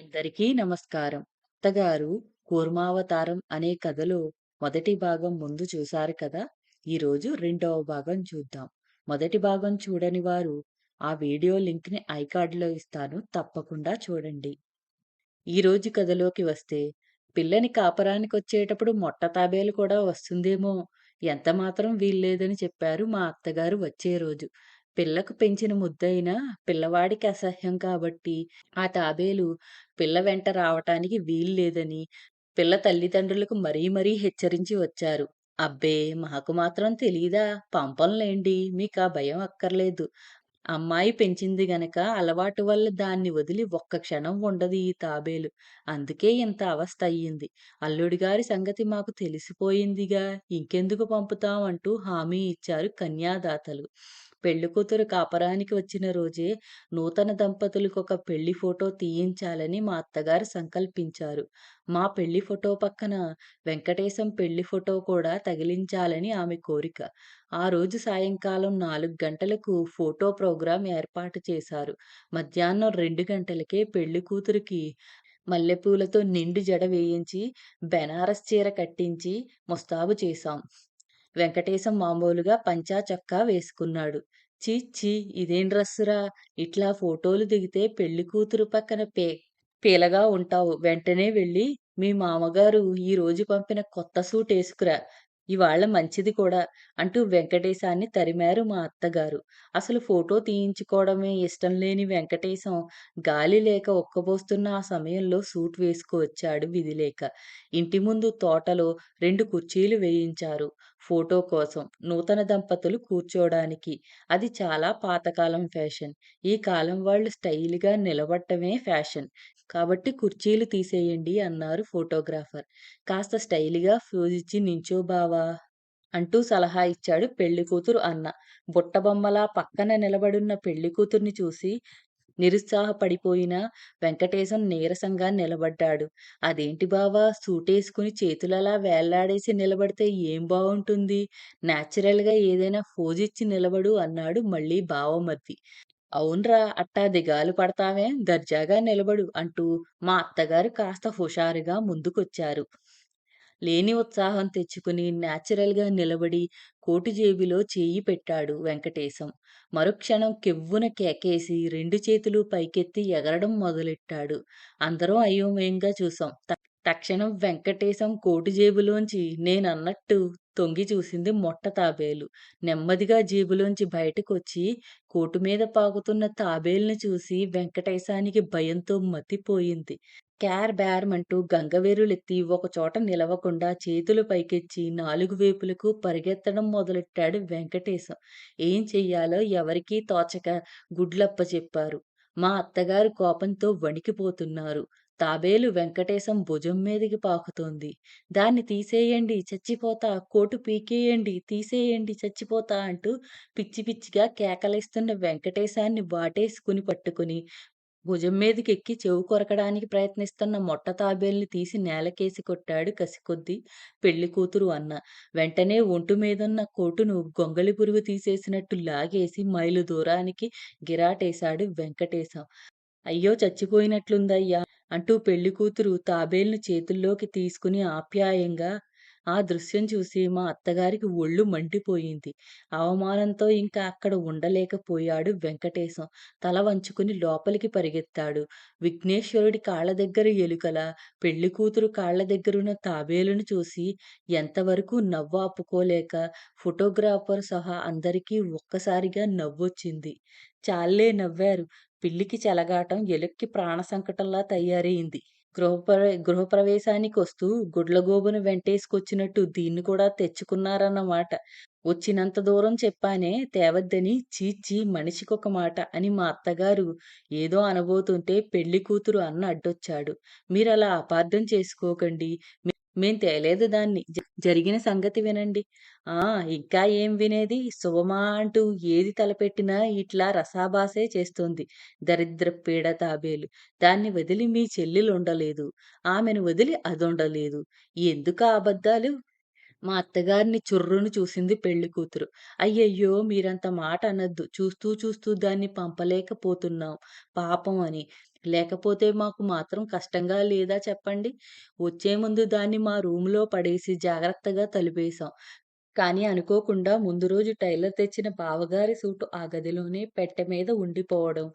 అందరికీ నమస్కారం. అత్తగారు కూర్మావతారం అనే కథలో మొదటి భాగం ముందు చూశారు కదా! ఈరోజు రెండవ భాగం చూద్దాం. మొదటి భాగం చూడని వారు ఆ వీడియో లింక్‌ని ఐకార్డ్‌లో ఇస్తాను. తప్పకుండా చూడండి. ఈరోజు కథలోకి వస్తే, పిల్లని కాపరానికొచ్చేటప్పుడు మొట్ట తాబేలు కూడా వస్తుందేమో! ఎంతమాత్రం వీల్లేదని చెప్పారు మా అత్తగారు వచ్చే రోజు. పిల్లకు పెంచిన ముద్దయినా పిల్లవాడికి అసహ్యం కాబట్టి, ఆ తాబేలు పిల్ల వెంట రావటానికి వీల్లేదని పిల్ల తల్లిదండ్రులకు మరీ మరీ హెచ్చరించి వచ్చారు. అబ్బే! మాకు మాత్రం తెలీదా? పంపంలేండి. మీకా భయం అక్కర్లేదు. అమ్మాయి పెంచింది గనక అలవాటు వల్ల దాన్ని వదిలి ఒక్క క్షణం ఉండదు ఈ తాబేలు. అందుకే ఇంత అవస్థ అయ్యింది. అల్లుడిగారి సంగతి మాకు తెలిసిపోయిందిగా, ఇంకెందుకు పంపుతాం అంటూ హామీ ఇచ్చారు కన్యాదాతలు. పెళ్ళికూతురు కాపరానికి వచ్చిన రోజే నూతన దంపతులకొక పెళ్లి ఫోటో తీయించాలని మా అత్తగారు సంకల్పించారు. మా పెళ్లి ఫోటో పక్కన వెంకటేశం పెళ్లి ఫోటో కూడా తగిలించాలని ఆమె కోరిక. ఆ రోజు సాయంకాలం 4 గంటలకు ఫోటో ప్రోగ్రాం ఏర్పాటు చేశారు. మధ్యాహ్నం 2 గంటలకే పెళ్లికూతురికి మల్లెపూలతో నిండు జడ వేయించి, బెనారస్ చీర కట్టించి ముస్తాబు చేశాం. వెంకటేశం మామూలుగా పంచా చొక్కా వేసుకున్నాడు. ఛీ! ఛీ! ఇదేం డ్రెస్సురా! ఇట్లా ఫోటోలు దిగితే పెళ్లికూతురు పక్కన పీలగా ఉంటావు. వెంటనే వెళ్ళి మీ మామగారు ఈ రోజు పంపిన కొత్త సూటేసుకురా. ఇవాళ మంచిది కూడా అంటూ వెంకటేశాన్ని తరిమారు మా అత్తగారు. అసలు ఫోటో తీయించుకోవడమే ఇష్టం లేని వెంకటేశం గాలి లేక ఉక్కబోస్తున్న ఆ సమయంలో సూట్ వేసుకు వచ్చాడు విధిలేక. ఇంటి ముందు తోటలో 2 కుర్చీలు వేయించారు ఫోటో కోసం, నూతన దంపతులు కూర్చోడానికి. అది చాలా పాతకాలం ఫ్యాషన్. ఈ కాలం వాళ్ళు స్టైల్‌గా నిలబడటమే ఫ్యాషన్. కాబట్టి కుర్చీలు తీసేయండి అన్నారు ఫోటోగ్రాఫర్. కాస్త స్టైల్‌గా ఫోజిచ్చి నించో బావా! అంటూ సలహా ఇచ్చాడు పెళ్ళికూతురు అన్న. బుట్టబొమ్మలా పక్కన నిలబడున్న పెళ్ళికూతుర్ని చూసి నిరుత్సాహపడిపోయిన వెంకటేశం నీరసంగా నిలబడ్డాడు. అదేంటి బావా! సూటేసుకుని చేతులలా వేళ్లాడేసి నిలబడితే ఏం బావుంటుంది? నేచురల్‌గా ఏదైనా ఫోజిచ్చి నిలబడు అన్నాడు మళ్ళీ బావమరిది. అవునురా! అట్టా దిగాలు పడతావేం? దర్జాగా నిలబడు అంటూ మా అత్తగారు కాస్త హుషారుగా ముందుకొచ్చారు. లేని ఉత్సాహం తెచ్చుకుని నేచురల్‌గా నిలబడి కోటు జేబులో చెయ్యి పెట్టాడు వెంకటేశం. మరుక్షణం కెవ్వున కేకేసి 2 చేతులూ పైకెత్తి ఎగరడం మొదలెట్టాడు. అందరం అయోమయంగా చూసాం. తక్షణం వెంకటేశం కోటు జేబులోంచి నేనన్నట్టు తొంగి చూసింది మొట్ట తాబేలు. నెమ్మదిగా జేబులోంచి బయటకొచ్చి కోటు మీద పాకుతున్న తాబేలుని చూసి వెంకటేశానికి భయంతో మతిపోయింది. క్యార్ బ్యార్‌మంటూ గంగవీరులెత్తి ఒకచోట నిలవకుండా చేతులు పైకెత్తి నాలుగు వేపులకు పరిగెత్తడం మొదలెట్టాడు వెంకటేశం. ఏం చెయ్యాలో ఎవరికీ తోచక గుడ్లప్పచెప్పారు. మా అత్తగారు కోపంతో వణికిపోతున్నారు. తాబేలు వెంకటేశం భుజం మీదకి పాకుతోంది. దాన్ని తీసేయండి చచ్చిపోతా, కోటు పీకేయండి, తీసేయండి చచ్చిపోతా అంటూ పిచ్చి పిచ్చిగా కేకలేస్తున్న వెంకటేశాన్ని వాటేసుకుని పట్టుకుని భుజం మీదకెక్కి చెవు కొరకడానికి ప్రయత్నిస్తున్న మొట్ట తాబేలుని తీసి నేలకేసి కొట్టాడు కసికొద్దీ పెళ్ళికూతురు అన్న. వెంటనే ఒంటి మీదున్న కోటును గొంగళి పురుగు తీసేసినట్టు లాగేసి మైలు దూరానికి గిరాటేశాడు వెంకటేశం. అయ్యో చచ్చిపోయినట్లుందయ్యా! అంటూ పెళ్ళికూతురు తాబేలుని చేతుల్లోకి తీసుకుని ఆప్యాయంగా ఆ దృశ్యం చూసి మా అత్తగారికి ఒళ్ళు మండిపోయింది. అవమానంతో ఇంక అక్కడ ఉండలేకపోయాడు వెంకటేశం. తల వంచుకుని లోపలికి పరిగెత్తాడు. విఘ్నేశ్వరుడి కాళ్ళ దగ్గర ఎలుకలా, పెళ్ళికూతురు కాళ్ళ దగ్గరున్న తాబేలును చూసి ఎంతవరకు నవ్వాపుకోలేక ఫోటోగ్రాఫర్ సహా అందరికీ ఒక్కసారిగా నవ్వొచ్చింది. చాల్లే నవ్వారు. పిల్లికి చెలగాటం ఎలుక్కి ప్రాణ సంకటంలా తయారయింది. గృహప్రవేశానికొస్తూ గుడ్లగూబను వెంటేసుకొచ్చినట్టు దీన్ని కూడా తెచ్చుకున్నారన్నమాట. వచ్చినంత దూరం చెప్పానే తేవద్దని ఛీ! ఛీ! మనిషికొక మాట అని మా అత్తగారు ఏదో అనబోతుంటే పెళ్ళికూతురు అన్న అడ్డొచ్చాడు. మీరలా అపార్థం చేసుకోకండి. మేం తేలేదు దాన్ని. జరిగిన సంగతి వినండి. ఆ! ఇంకా ఏం వినేది? శుభమా అంటూ ఏది తలపెట్టినా ఇట్లా రసాభాసే చేస్తోంది. దరిద్రపు పీడ తాబేలు. దాన్ని వదిలి మీ చెల్లెలుండలేదు. ఆమెను వదిలి అదుండలేదు. ఎందుకా అబద్ధాలు? మా అత్తగారిని చుర్రున చూసింది పెళ్ళికూతురు. అయ్యయ్యో! మీరంత మాట అనొద్దు. చూస్తూ చూస్తూ దాన్ని పంపలేకపోతున్నాం పాపం అని. లేకపోతే మాకు మాత్రం కష్టంగా లేదా చెప్పండి? వచ్చే ముందు దాన్ని మా రూమ్‌లో పడేసి జాగ్రత్తగా తలుపేసాం. కానీ అనుకోకుండా ముందు రోజు టైలర్ తెచ్చిన బావగారి సూటు ఆ గదిలోనే పెట్టె మీద ఉండిపోవడం,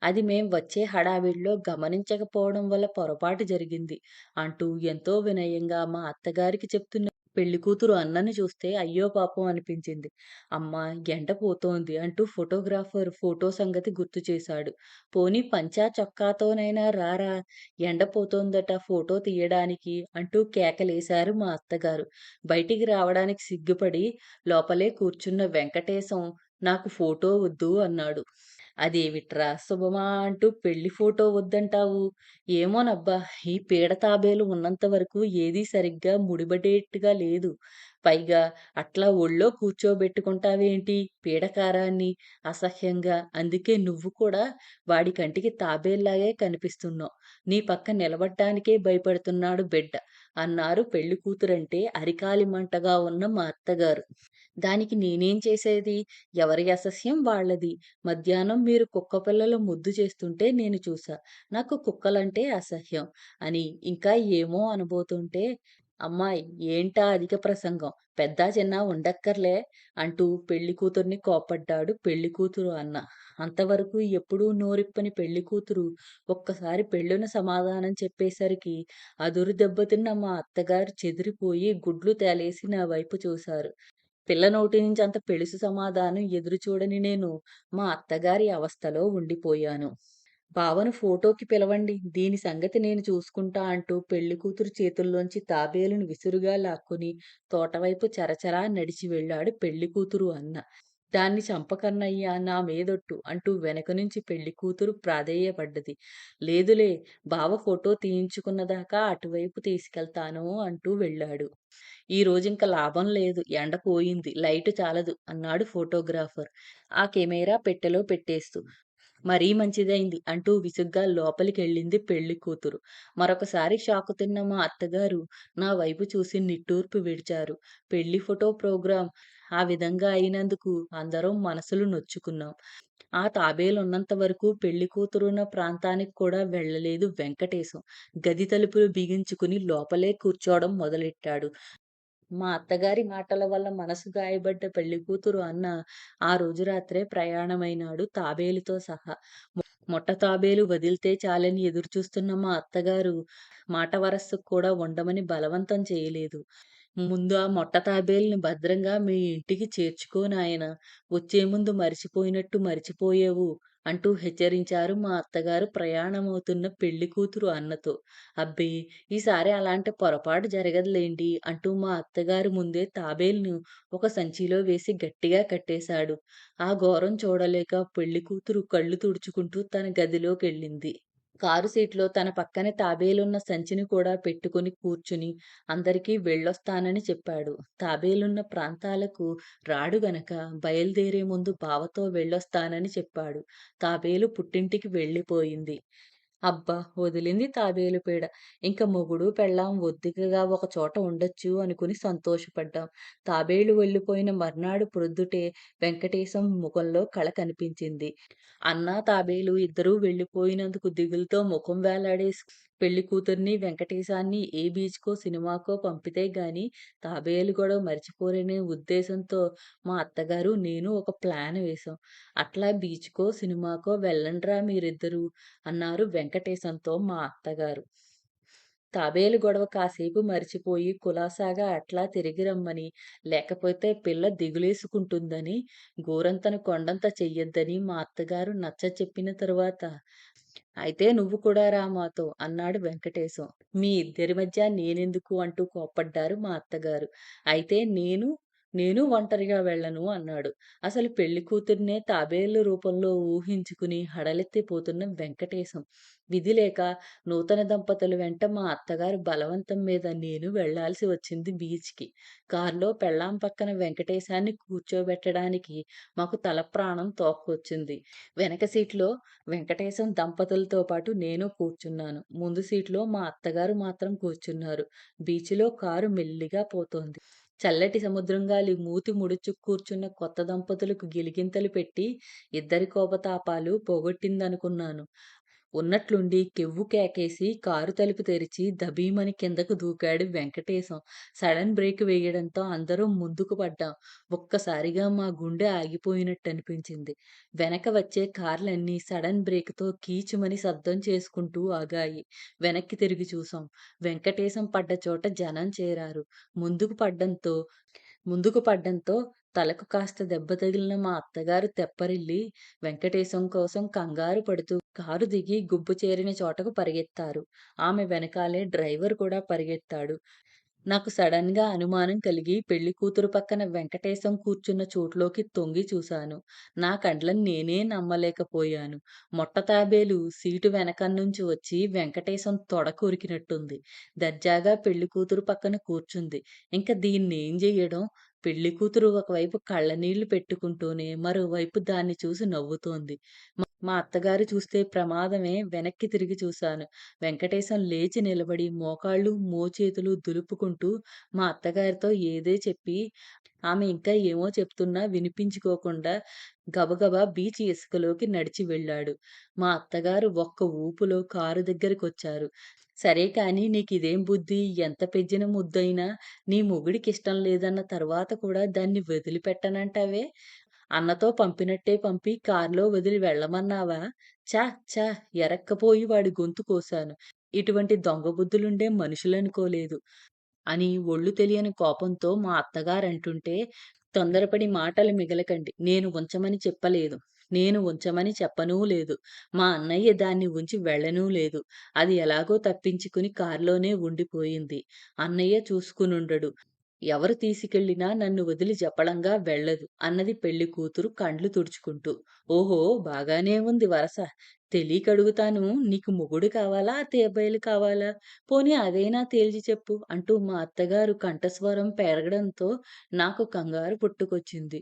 అది మేం వచ్చే హడావిడిలో గమనించకపోవడం వల్ల పొరపాటు జరిగింది అంటూ ఎంతో వినయంగా మా అత్తగారికి చెప్తున్న పెళ్లికూతురు అన్నని చూస్తే అయ్యో పాపం అనిపించింది. అమ్మా! ఎండ పోతోంది అంటూ ఫోటోగ్రాఫర్ ఫోటో సంగతి గుర్తు చేశాడు. పోనీ పంచా చొక్కాతోనైనా రారా! ఎండ పోతోందట ఫోటో తీయడానికి అంటూ కేకలేశారు మా అత్తగారు. బయటికి రావడానికి సిగ్గుపడి లోపలే కూర్చున్న వెంకటేశం నాకు ఫోటో వద్దు అన్నాడు. అదేవిట్రా శుభమా అంటూ పెళ్లి ఫోటో వద్దంటావు? ఏమోనబ్బా! ఈ పీడ తాబేలు ఉన్నంత వరకు ఏదీ సరిగ్గా ముడిపడేట్టుగా లేదు. పైగా అట్లా ఒళ్ళో కూర్చోబెట్టుకుంటావేంటి పీడకారాన్ని అసహ్యంగా. అందుకే నువ్వు కూడా వాడి కంటికి తాబేల్లాగే కనిపిస్తున్నావు. నీ పక్క నిలబడ్డానికే భయపడుతున్నాడు బిడ్డ అన్నారు పెళ్లి కూతురంటే అరికాలి మంటగా ఉన్న మా అత్తగారు. దానికి నేనేం చేసేది? ఎవరి అసహ్యం వాళ్ళది. మధ్యాహ్నం మీరు కుక్కపిల్లలు ముద్దు చేస్తుంటే నేను చూసా. నాకు కుక్కలంటే అసహ్యం అని ఇంకా ఏమో అనబోతుంటే, అమ్మాయ్ ఏంటా అధిక ప్రసంగం? పెద్దా చిన్నా ఉండక్కర్లే అంటూ పెళ్లి కూతుర్ని కోప్పడ్డాడు పెళ్లి కూతురు అన్న. అంతవరకు ఎప్పుడూ నోరిప్పని పెళ్లి కూతురు ఒక్కసారి పెళ్ళున సమాధానం చెప్పేసరికి అదురు దెబ్బతిన్న మా అత్తగారు చెదిరిపోయి గుడ్లు తేలేసి నా వైపు చూశారు. పిల్ల నోటి నుంచి అంత పెళుసు సమాధానం ఎదురు చూడని నేను మా అత్తగారి అవస్థలో ఉండిపోయాను. బావను ఫోటోకి పిలవండి. దీని సంగతి నేను చూసుకుంటా అంటూ పెళ్లికూతురు చేతుల్లోంచి తాబేలును విసురుగా లాక్కొని తోటవైపు చరచరా నడిచి వెళ్ళాడు పెళ్లికూతురు అన్న. దాన్ని చంపకన్నయ్యా నా మీదొట్టు అంటూ వెనక నుంచి పెళ్లికూతురు ప్రాధేయపడ్డది. లేదులే బావ ఫోటో తీయించుకున్నదాకా అటువైపు తీసుకెళ్తాను అంటూ వెళ్ళాడు. ఈ రోజింక లాభం లేదు. ఎండ పోయింది. లైటు చాలదు అన్నాడు ఫోటోగ్రాఫర్. ఆ కెమెరా పెట్టెలో పెట్టేస్తూ. మరీ మంచిదైంది అంటూ విసుగ్గా లోపలికెళ్ళింది పెళ్లికూతురు. మరొకసారి షాకు తిన్న మా అత్తగారు నా వైపు చూసి నిట్టూర్పు విడిచారు. పెళ్లి ఫోటో ప్రోగ్రాం ఆ విధంగా అయినందుకు అందరం మనసులు నొచ్చుకున్నాం. ఆ తాబేలున్నంత వరకు పెళ్లికూతురున్న ప్రాంతానికి కూడా వెళ్ళలేదు వెంకటేశం. గది తలుపులు బిగించుకుని లోపలే కూర్చోవడం మొదలెట్టాడు. మా అత్తగారి మాటల వల్ల మనసు గాయపడ్డ పెళ్లికూతురు అన్న ఆ రోజు రాత్రే ప్రయాణమైనాడు తాబేలుతో సహా. మొట్ట తాబేలు వదిలితే చాలని ఎదురుచూస్తున్న మా అత్తగారు మాట వరసకు కూడా ఉండమని బలవంతం చేయలేదు. ముందు ఆ మొట్ట తాబేలుని భద్రంగా మీ ఇంటికి చేర్చుకో నాయనా! వచ్చే ముందు మరిచిపోయినట్టు మరిచిపోయావు అంటూ హెచ్చరించారు మా అత్తగారు ప్రయాణమవుతున్న పెళ్లికూతురు అన్నతో. అబ్బే! ఈసారి అలాంటి పొరపాటు జరగదులెండి అంటూ మా అత్తగారి ముందే తాబేలును ఒక సంచిలో వేసి గట్టిగా కట్టేశాడు. ఆ ఘోరం చూడలేక పెళ్లికూతురు కళ్ళు తుడుచుకుంటూ తన గదిలోకెళ్ళింది. కారు సీట్లో తన పక్కనే తాబేలున్న సంచిని కూడా పెట్టుకుని కూర్చుని అందరికీ వెళ్ళొస్తానని చెప్పాడు. తాబేలున్న ప్రాంతాలకు రాడు గనక బయలుదేరే ముందు బావతో వెళ్ళొస్తానని చెప్పాడు. తాబేలు పుట్టింటికి వెళ్ళిపోయింది. అబ్బా! వదిలింది తాబేలు పీడ. ఇంక మొగుడు, పెళ్ళాం ఒద్దికగా ఒక చోట ఉండొచ్చు అనుకుని సంతోషపడ్డాం. తాబేలు వెళ్ళిపోయిన మర్నాడు ప్రొద్దుటే వెంకటేశం ముఖంలో కళ కనిపించింది. అన్నా, తాబేలు ఇద్దరూ వెళ్ళిపోయినందుకు దిగులుతో ముఖం వేలాడేసి పెళ్లి కూతుర్ని, వెంకటేశాన్ని ఏ బీచ్‌కో, సినిమాకో పంపితే గాని తాబేలు గొడవ మరిచిపోరనే ఉద్దేశంతో మా అత్తగారు, నేను ఒక ప్లాన్ వేశాం. అట్లా బీచ్‌కో, సినిమాకో వెళ్ళండ్రా మీరిద్దరూ అన్నారు వెంకటేశంతో మా అత్తగారు. తాబేలు గొడవ కాసేపు మరిచిపోయి కులాసాగా అట్లా తిరిగి రమ్మని, లేకపోతే పిల్ల దిగులేసుకుంటుందని, గోరంతను కొండంత చెయ్యొద్దని మా అత్తగారు నచ్చచెప్పిన తరువాత, అయితే నువ్వు కూడా రా మాతో అన్నాడు వెంకటేశం. మీ ఇద్దరి మధ్య నేనెందుకు అంటూ కోప్పడ్డారు మా అత్తగారు. అయితే నేను ఒంటరిగా వెళ్ళను అన్నాడు. అసలు పెళ్లి కూతుర్నే తాబేలు రూపంలో ఊహించుకుని హడలెత్తిపోతున్న వెంకటేశం. విధి లేక నూతన దంపతుల వెంట మా అత్తగారు బలవంతం మీద నేను వెళ్ళాల్సి వచ్చింది బీచ్‌కి. కారులో పెళ్ళాం పక్కన వెంకటేశాన్ని కూర్చోబెట్టడానికి మాకు తల ప్రాణం తోక్కొచ్చింది. వెనక సీట్లో వెంకటేశం దంపతులతో పాటు నేను కూర్చున్నాను. ముందు సీట్లో మా అత్తగారు మాత్రం కూర్చున్నారు. బీచ్‌లో కారు మెల్లిగా పోతోంది. చల్లటి సముద్రం గాలి మూతి ముడుచు కూర్చున్న కొత్త దంపతులకు గిలిగింతలు పెట్టి ఇద్దరి కోపతాపాలు పోగొట్టిందనుకున్నాను. ఉన్నట్లుండి కెవ్వు కేకేసి కారు తలుపు తెరిచి దబీమని కిందకు దూకాడు వెంకటేశం. సడన్ బ్రేక్ వేయడంతో అందరం ముందుకు పడ్డాం. ఒక్కసారిగా మా గుండె ఆగిపోయినట్టనిపించింది. వెనక వచ్చే కార్లన్నీ సడన్ బ్రేక్‌తో కీచుమని శబ్దం చేసుకుంటూ ఆగాయి. వెనక్కి తిరిగి చూసాం. వెంకటేశం పడ్డ చోట జనం చేరారు. ముందుకు పడ్డంతో ముందుకు పడ్డంతో తలకు కాస్త దెబ్బ తగిలిన మా అత్తగారు తెప్పరిల్లి వెంకటేశం కోసం కంగారు పడుతూ కారు దిగి గుబ్బు చేరిన చోటకు పరిగెత్తారు. ఆమె వెనకాలే డ్రైవర్ కూడా పరిగెత్తాడు. నాకు సడన్‌గా అనుమానం కలిగి పెళ్లికూతురు పక్కన వెంకటేశం కూర్చున్న చోట్లోకి తొంగి చూశాను. నా కండ్లని నేనే నమ్మలేకపోయాను. మొట్ట తాబేలు సీటు వెనకన్నుంచి వచ్చి వెంకటేశం తొడ కొరికినట్టుంది. దర్జాగా పెళ్లికూతురు పక్కన కూర్చుంది. ఇంక దీన్నేం జెయ్యడం? పెళ్లికూతురు ఒకవైపు కళ్ళనీళ్లు పెట్టుకుంటూనే మరోవైపు దాన్ని చూసి నవ్వుతోంది. మా అత్తగారు చూస్తే ప్రమాదమే వెనక్కి తిరిగి చూశాను. వెంకటేశం లేచి నిలబడి మోకాళ్ళు, మోచేతులు దులుపుకుంటూ మా అత్తగారితో ఏదో చెప్పి, ఆమె ఇంకా ఏమో చెప్తున్నా వినిపించుకోకుండా గబగబా బీచ్ ఇసుకలోకి నడిచి వెళ్ళాడు. మా అత్తగారు ఒక్క ఊపులో కారు దగ్గరకొచ్చారు. సరే కానీ నీకిదేం బుద్ధి? ఎంత పెజ్జిన ముద్దయినా నీ మొగుడికిష్టం లేదన్న తర్వాత కూడా దాన్ని వదిలిపెట్టనంటావే? అన్నతో పంపినట్టే పంపి కార్‌లో వదిలి వెళ్ళమన్నావా? ఛ! ఛ! ఎరక్కపోయి వాడి గొంతు కోశాను. ఇటువంటి దొంగ బుద్ధులుండే మనుషులనుకోలేదు అని ఒళ్ళు తెలియని కోపంతో మా అత్తగారంటుంటే, తొందరపడి మాటలు మిగలకండి. నేను ఉంచమని చెప్పలేదు. నేను ఉంచమని చెప్పనూ లేదు. మా అన్నయ్య దాన్ని ఉంచి వెళ్ళనూ లేదు. అది ఎలాగో తప్పించుకుని కార్‌లోనే ఉండిపోయింది. అన్నయ్య చూసుకునుండడు. ఎవరు తీసుకెళ్ళినా నన్ను వదిలి జపళంగా వెళ్ళదు అన్నది పెళ్లి కూతురు కండ్లు తుడుచుకుంటూ. ఓహో, బాగానే ఉంది వరస. తెలీకడుగుతాను, నీకు మొగుడు కావాలా, అత్తయ్యబ్బాయిలు కావాలా? పోనీ అదైనా తేల్చి చెప్పు అంటూ మా అత్తగారు కంఠస్వరం పెరగడంతో నాకు కంగారు పుట్టుకొచ్చింది.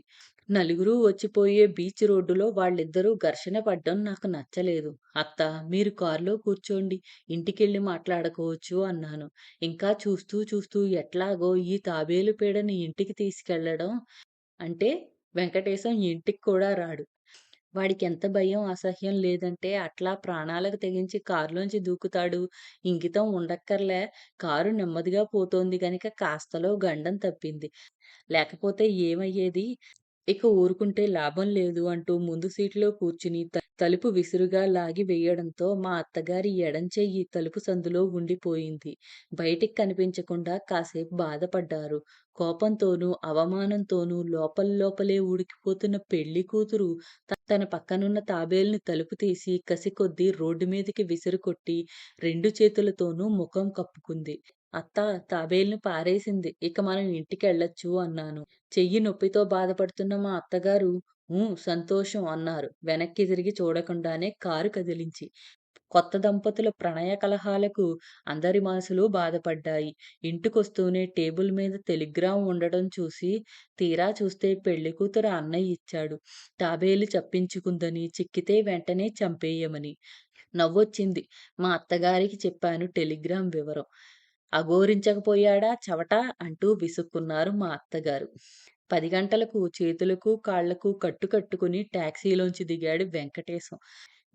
నలుగురూ వచ్చిపోయే బీచ్ రోడ్డులో వాళ్ళిద్దరూ ఘర్షణ పడ్డం నాకు నచ్చలేదు. అత్తా, మీరు కారులో కూర్చోండి, ఇంటికెళ్ళి మాట్లాడుకోవచ్చు అన్నాను. ఇంకా చూస్తూ చూస్తూ ఎట్లాగో ఈ తాబేలు పీడని ఇంటికి తీసుకెళ్ళడం అంటే వెంకటేశం ఇంటికి కూడా రాడు. వాడికెంత భయం, అసహ్యం లేదంటే అట్లా ప్రాణాలకు తెగించి కారులోంచి దూకుతాడు. ఇంగితం ఉండక్కర్లే. కారు నెమ్మదిగా పోతోంది గనక కాస్తలో గండం తప్పింది. లేకపోతే ఏమయ్యేది? ఇక ఊరుకుంటే లాభం లేదు అంటూ ముందు సీటులో కూర్చుని తలుపు విసురుగా లాగి వెయ్యడంతో మా అత్తగారి ఎడంచెయ్యి తలుపు సందులో ఉండిపోయింది. బయటికి కనిపించకుండా కాసేపు బాధపడ్డారు. కోపంతోనూ, అవమానంతోనూ లోపల్లోపలే ఉడికిపోతున్న పెళ్లి కూతురు తన పక్కనున్న తాబేలుని తలుపు తీసి కసికొద్దీ రోడ్డు మీదికి విసిరికొట్టి 2 చేతులతోనూ ముఖం కప్పుకుంది. అత్త, తాబేలుని పారేసింది. ఇక మనం ఇంటికెళ్ళొచ్చు అన్నాను. చెయ్యి నొప్పితో బాధపడుతున్న మా అత్తగారు "ఊ, సంతోషం" అన్నారు వెనక్కి తిరిగి చూడకుండానే కారు కదిలించి. కొత్త దంపతుల ప్రణయ కలహాలకు అందరి మనసులు బాధపడ్డాయి. ఇంటికొస్తూనే టేబుల్ మీద టెలిగ్రామ్ ఉండడం చూసి తీరా చూస్తే పెళ్లికూతురు అన్నయ్య ఇచ్చాడు. తాబేలు చప్పించుకుందని, చిక్కితే వెంటనే చంపేయమని. నవ్వొచ్చింది. మా అత్తగారికి చెప్పాను టెలిగ్రామ్ వివరం. అఘోరించకపోయాడా చవట అంటూ విసుక్కున్నారు మా అత్తగారు. 10 గంటలకు చేతులకు, కాళ్ళకు కట్టు కట్టుకుని టాక్సీలోంచి దిగాడు వెంకటేశం.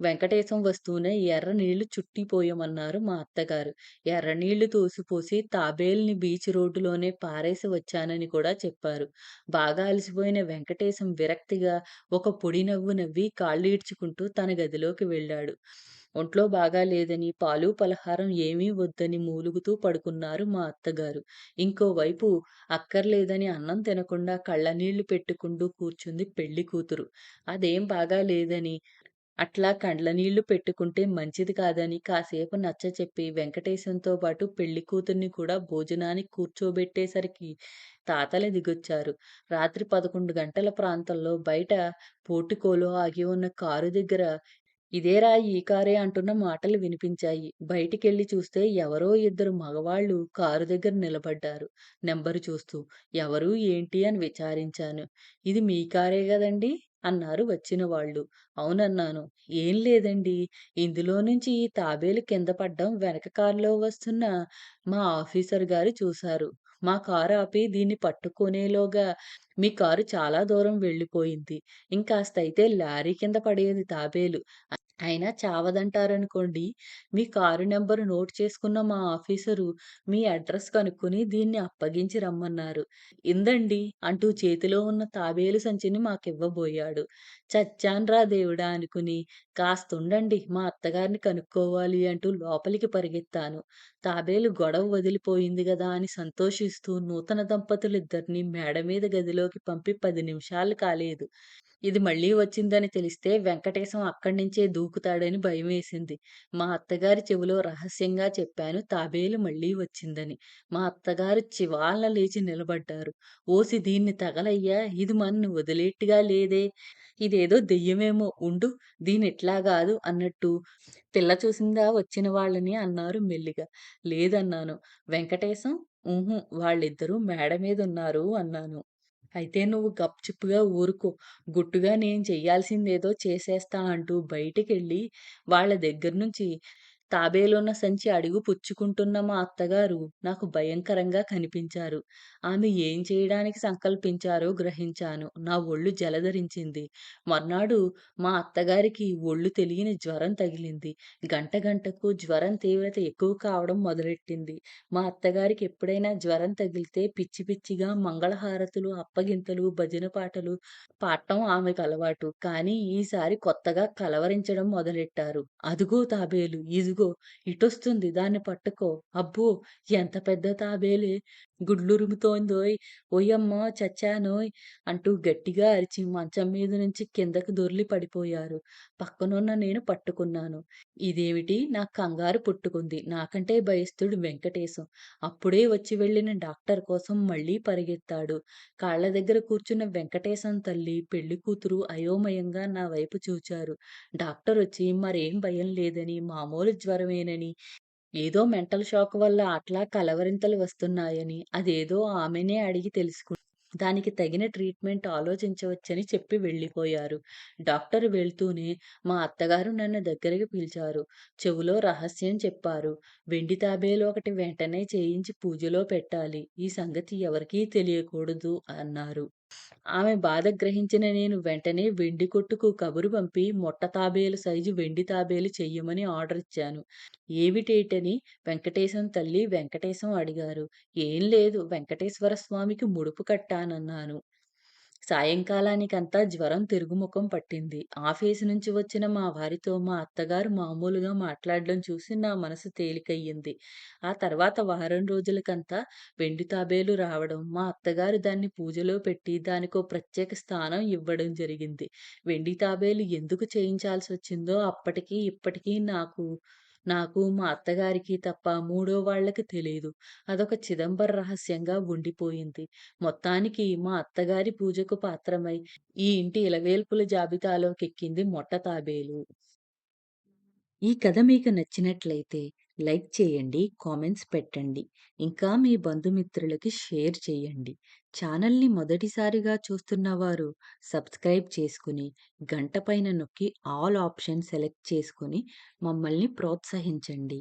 వెంకటేశం వస్తూనే ఎర్ర నీళ్లు చుట్టిపోయమన్నారు మా అత్తగారు. ఎర్ర నీళ్లు తోసిపోసి తాబేలుని బీచ్ రోడ్డులోనే పారేసి వచ్చానని కూడా చెప్పారు. బాగా అలసిపోయిన వెంకటేశం విరక్తిగా ఒక పొడి నవ్వు నవ్వి కాళ్ళు ఈడ్చుకుంటూ తన గదిలోకి వెళ్ళాడు. ఒంట్లో బాగా లేదని, పాలు, పలహారం ఏమీ వద్దని మూలుగుతూ పడుకున్నారు మా అత్తగారు. ఇంకోవైపు అక్కర్లేదని అన్నం తినకుండా కళ్ళనీళ్లు పెట్టుకుంటూ కూర్చుంది పెళ్లి కూతురు. అదేం బాగా లేదని, అట్లా కండ్లనీళ్లు పెట్టుకుంటే మంచిది కాదని కాసేపు నచ్చచెప్పి వెంకటేశంతో పాటు పెళ్లి కూతుర్ని కూడా భోజనానికి కూర్చోబెట్టేసరికి తాతలు దిగొచ్చారు. రాత్రి 11 గంటల ప్రాంతంలో బయట పోర్టికోలో ఆగి ఉన్న కారు దగ్గర ఇదేరా ఈ కారే అంటున్న మాటలు వినిపించాయి. బయటికెళ్ళి చూస్తే ఎవరో ఇద్దరు మగవాళ్ళు కారు దగ్గర నిలబడ్డారు నెంబరు చూస్తూ. ఎవరు, ఏంటి అని విచారించాను. ఇది మీ కారే గదండీ అన్నారు వచ్చిన వాళ్ళు. అవునన్నాను. ఏం లేదండి, ఇందులో నుంచి ఈ తాబేలు కింద పడ్డం వెనక కారులో వస్తున్న మా ఆఫీసర్ గారు చూశారు. మా కారు ఆపి దీన్ని పట్టుకునేలోగా మీ కారు చాలా దూరం వెళ్ళిపోయింది. ఇంకాస్తయితే లారీ కింద పడేది తాబేలు అయినా చావదంటారనుకోండి. మీ కారు నంబరు నోట్ చేసుకున్న మా ఆఫీసరు మీ అడ్రస్ కనుక్కొని దీన్ని అప్పగించి రమ్మన్నారు. ఇందండి అంటూ చేతిలో ఉన్న తాబేలు సంచిని మాకివ్వబోయాడు. చచ్చాన్రా దేవుడా అనుకుని కాస్తుండండి మా అత్తగారిని కనుక్కోవాలి అంటూ లోపలికి పరిగెత్తాను. తాబేలు గొడవ వదిలిపోయింది గదా అని సంతోషిస్తూ నూతన దంపతులిద్దరిని మేడ మీద గదిలోకి పంపి 10 నిమిషాలు కాలేదు. ఇది మళ్ళీ వచ్చిందని తెలిస్తే వెంకటేశం అక్కడ్నించే దూకుతాడని భయమేసింది. మా అత్తగారి చెవిలో రహస్యంగా చెప్పాను తాబేలు మళ్ళీ వచ్చిందని. మా అత్తగారు చివాల్న లేచి నిలబడ్డారు. ఓసి దీన్ని తగలయ్యా! ఇది మనని వదిలేట్టుగా లేదే! ఇదేదో దెయ్యమేమో ఉండు దీనిట్లా గాదు అన్నట్టు పిల్ల చూసిందా వచ్చిన వాళ్ళని అన్నారు మెల్లిగా. లేదన్నాను. వెంకటేశం వాళ్ళిద్దరూ మేడ మీదున్నారు అన్నాను. అయితే నువ్వు గప్‌చుప్‌గా ఊరుకో. గుట్టుగా నేను చెయ్యాల్సిందేదో చేసేస్తా అంటూ బయటికెళ్ళి వాళ్ళ దగ్గర నుంచి తాబేలున్న సంచి అడుగు పుచ్చుకుంటున్న మా అత్తగారు నాకు భయంకరంగా కనిపించారు. ఆమె ఏం చేయడానికి సంకల్పించారో గ్రహించాను. నా ఒళ్ళు జలధరించింది. మర్నాడు మా అత్తగారికి ఒళ్ళు తెలియని జ్వరం తగిలింది. గంటకు జ్వరం తీవ్రత ఎక్కువ కావడం మొదలెట్టింది. మా అత్తగారికి ఎప్పుడైనా జ్వరం తగిలితే పిచ్చి పిచ్చిగా మంగళహారతులు, అప్పగింతలు, భజన పాటలు పాడటం ఆమెకలవాటు. కానీ ఈసారి కొత్తగా కలవరించడం మొదలెట్టారు. అదుగో తాబేలు, ఇదుగో ఇటొస్తుంది దాన్ని పట్టుకో. అబ్బో! ఎంత పెద్ద తాబేలే గుడ్లురుముతోందోయ్! ఓయమ్మో! చచ్చానోయ్! అంటూ గట్టిగా అరిచి మంచం మీద నుంచి కిందకి దొర్లి పడిపోయారు. పక్కనున్న నేను పట్టుకున్నాను. ఇదేమిటి నాకు కంగారు పుట్టుకుంది. నాకంటే భయస్థుడు వెంకటేశం. అప్పుడే వచ్చి వెళ్ళిన డాక్టర్ కోసం మళ్ళీ పరిగెత్తాడు. కాళ్ళ దగ్గర కూర్చున్న వెంకటేశం తల్లి, పెళ్లి కూతురు అయోమయంగా నా వైపు చూచారు. డాక్టరొచ్చి మరేం భయం లేదని, మామూలు జ్వరమేనని, ఏదో మెంటల్ షాక్ వల్ల అట్లా కలవరింతలు వస్తున్నాయని, అదేదో ఆమెనే అడిగి దానికి తగిన ట్రీట్‌మెంట్ ఆలోచించవచ్చని చెప్పి వెళ్ళిపోయారు. డాక్టర్ వెళ్తూనే మా అత్తగారు నన్ను దగ్గరికి పిలిచారు. చెవులో రహస్యం చెప్పారు. వెండి తాబేలు ఒకటి వెంటనే చేయించి పూజలో పెట్టాలి. ఈ సంగతి ఎవరికీ తెలియకూడదు అన్నారు. ఆమె బాధ గ్రహించిన నేను వెంటనే వెండి కొట్టుకు కబురు పంపి మొట్ట తాబేలు సైజు వెండి తాబేలు చెయ్యమని ఆర్డరిచ్చాను. ఏవిటేటని వెంకటేశం తల్లి, వెంకటేశం అడిగారు. ఏం లేదు వెంకటేశ్వర స్వామికి ముడుపు కట్టానన్నాను. సాయంకాలానికంతా జ్వరం తిరుగుముఖం పట్టింది. ఆఫీసు నుంచి వచ్చిన మా వారితో మా అత్తగారు మామూలుగా మాట్లాడడం చూసి నా మనసు తేలికయ్యింది. ఆ తర్వాత వారం రోజులకంతా వెండి తాబేలు రావడం, మా అత్తగారు దాన్ని పూజలో పెట్టి దానికో ప్రత్యేక స్థానం ఇవ్వడం జరిగింది. వెండి తాబేలు ఎందుకు చేయించాల్సొచ్చిందో అప్పటికి, ఇప్పటికీ నాకు మా అత్తగారికి తప్ప మూడో వాళ్ళకి తెలీదు. అదొక చిదంబర రహస్యంగా ఉండిపోయింది. మొత్తానికి మా అత్తగారి పూజకు పాత్రమై ఈ ఇంటి ఇలవేల్పుల జాబితాలోకెక్కింది మొట్ట తాబేలు. ఈ కథ మీకు నచ్చినట్లయితే లైక్ చేయండి, కామెంట్స్ పెట్టండి. ఇంకా మీ బంధుమిత్రులకి షేర్ చేయండి. ఛానల్‌ని మొదటిసారిగా చూస్తున్నవారు సబ్స్క్రైబ్ చేసుకుని, గంట పైన నొక్కి ఆల్ ఆప్షన్ సెలెక్ట్ చేసుకొని మమ్మల్ని ప్రోత్సహించండి.